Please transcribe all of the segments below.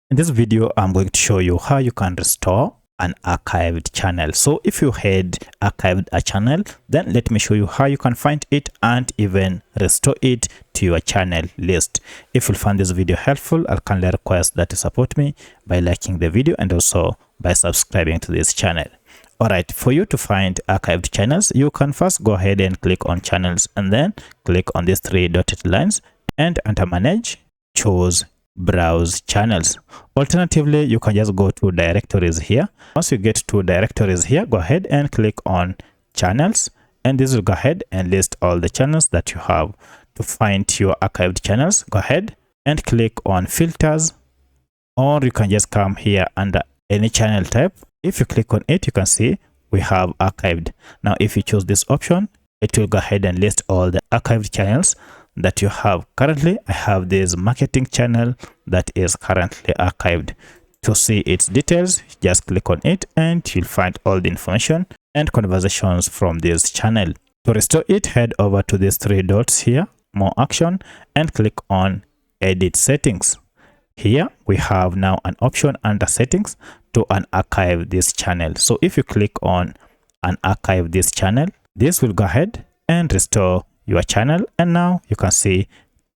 In this video, I'm going to show you how you can restore an archived channel. So if you had archived a channel, then let me show you how you can find it and even restore it to your channel list. If you find this video helpful, I kindly request that you support me by liking the video and also by subscribing to this channel. Alright, for you to find archived channels, you can first go ahead and click on channels and then click on these three dotted lines and under manage, choose browse channels. Alternatively, you can just go to directories here. Once you get to directories here, go ahead and click on channels, and this will go ahead and list all the channels that you have. To find your archived channels, go ahead and click on filters, or you can just come here under any channel type. If you click on it, you can see we have archived. Now if you choose this option, it will go ahead and list all the archived channels that you have. Currently, I have this marketing channel that is currently archived. To see its details, just click on it and you'll find all the information and conversations from this channel. To restore it, head over to these three dots here, more action, and click on edit settings. Here we have now an option under settings to unarchive this channel. So if you click on unarchive this channel, this will go ahead and restore your channel, and now you can see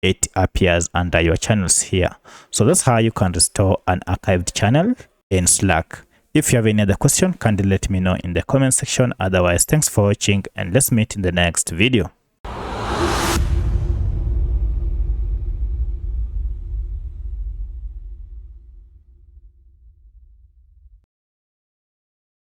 it appears under your channels here. So that's how you can restore an archived channel in Slack. If you have any other question, kindly let me know in the comment section. Otherwise, thanks for watching and let's meet in the next video.